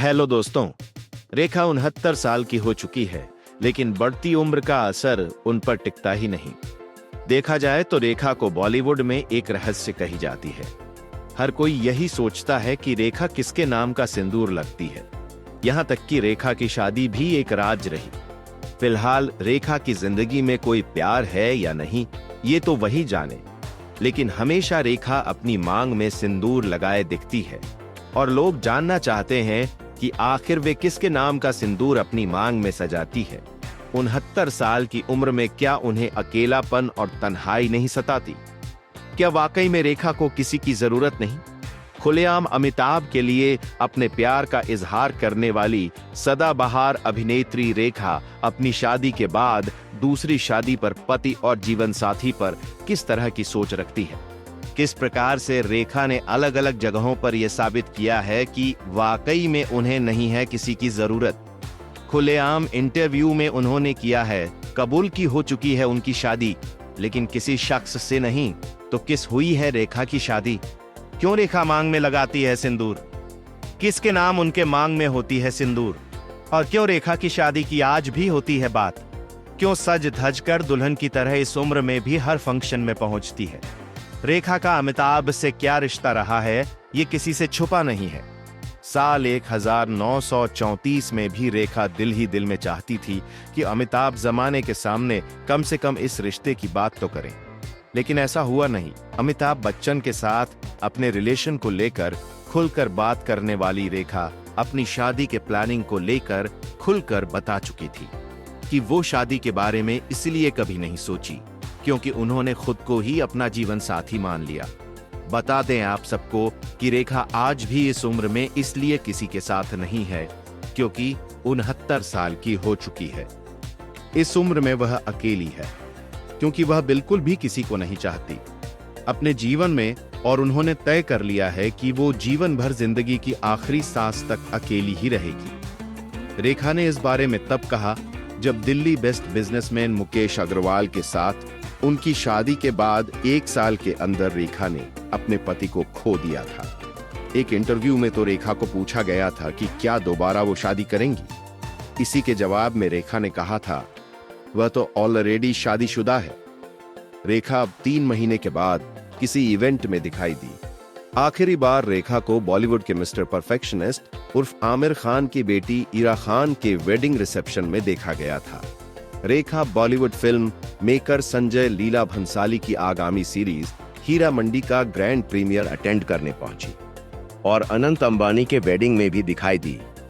Hello दोस्तों। रेखा 69 साल की हो चुकी है, लेकिन बढ़ती उम्र का असर उन पर टिकता ही नहीं। देखा जाए तो रेखा को बॉलीवुड में एक रहस्य कही जाती है। हर कोई यही सोचता है कि रेखा किसके नाम का सिंदूर लगती है। यहाँ तक कि रेखा की शादी भी एक राज रही। फिलहाल रेखा की जिंदगी में कोई प्यार है या नहीं, ये तो वही जाने। लेकिन हमेशा रेखा अपनी मांग में सिंदूर लगाए दिखती है और लोग जानना चाहते हैं कि आखिर वे किसके नाम का सिंदूर अपनी मांग में सजाती है। 69 साल की उम्र में क्या उन्हें अकेलापन और तन्हाई नहीं सताती? क्या वाकई में रेखा को किसी की जरूरत नहीं? खुलेआम अमिताभ के लिए अपने प्यार का इजहार करने वाली सदाबहार अभिनेत्री रेखा अपनी शादी के बाद दूसरी शादी पर पति और जीवन साथी पर किस तरह की सोच रखती है? किस प्रकार से रेखा ने अलग अलग जगहों पर यह साबित किया है कि वाकई में उन्हें नहीं है किसी की जरूरत। खुलेआम इंटरव्यू में उन्होंने किया है कबूल की हो चुकी है उनकी शादी, लेकिन किसी शख्स से नहीं। तो किस हुई है रेखा की शादी? क्यों रेखा मांग में लगाती है सिंदूर? किसके नाम उनके मांग में होती है सिंदूर? और क्यों रेखा की शादी की आज भी होती है बात? क्यों सज धज कर दुल्हन की तरह इस उम्र में भी हर फंक्शन में पहुंचती है? रेखा का अमिताभ से क्या रिश्ता रहा है, ये किसी से छुपा नहीं है। साल 1934 में भी रेखा दिल ही दिल में चाहती थी कि अमिताभ जमाने के सामने कम से कम इस रिश्ते की बात तो करें, लेकिन ऐसा हुआ नहीं। अमिताभ बच्चन के साथ अपने रिलेशन को लेकर खुलकर बात करने वाली रेखा अपनी शादी के प्लानिंग को लेकर खुलकर बता चुकी थी कि वो शादी के बारे में इसलिए कभी नहीं सोची क्योंकि उन्होंने खुद को ही अपना जीवन साथी मान लिया। बता दें आप सबको कि रेखा आज भी इस उम्र में इसलिए किसी के साथ नहीं है क्योंकि 69 साल की हो चुकी है। इस उम्र में वह अकेली है क्योंकि वह बिल्कुल भी किसी को नहीं चाहती अपने जीवन में, और उन्होंने तय कर लिया है कि वो जीवन भर जिंदगी की आखिरी सांस तक अकेली ही रहेगी। रेखा ने इस बारे में तब कहा जब दिल्ली बेस्ट बिजनेसमैन मुकेश अग्रवाल के साथ उनकी शादी के बाद 1 साल के अंदर रेखा ने अपने पति को खो दिया था। एक इंटरव्यू में तो रेखा को पूछा गया था कि क्या दोबारा वो शादी करेंगी। इसी के जवाब में रेखा ने कहा था वह तो ऑलरेडी शादीशुदा है। रेखा अब 3 महीने के बाद किसी इवेंट में दिखाई दी। आखिरी बार रेखा को बॉलीवुड के मिस्टर परफेक्शनिस्ट उर्फ आमिर खान की बेटी इरा खान के वेडिंग रिसेप्शन में देखा गया था। रेखा बॉलीवुड फिल्म मेकर संजय लीला भंसाली की आगामी सीरीज हीरा मंडी का ग्रैंड प्रीमियर अटेंड करने पहुंची और अनंत अंबानी के वेडिंग में भी दिखाई दी।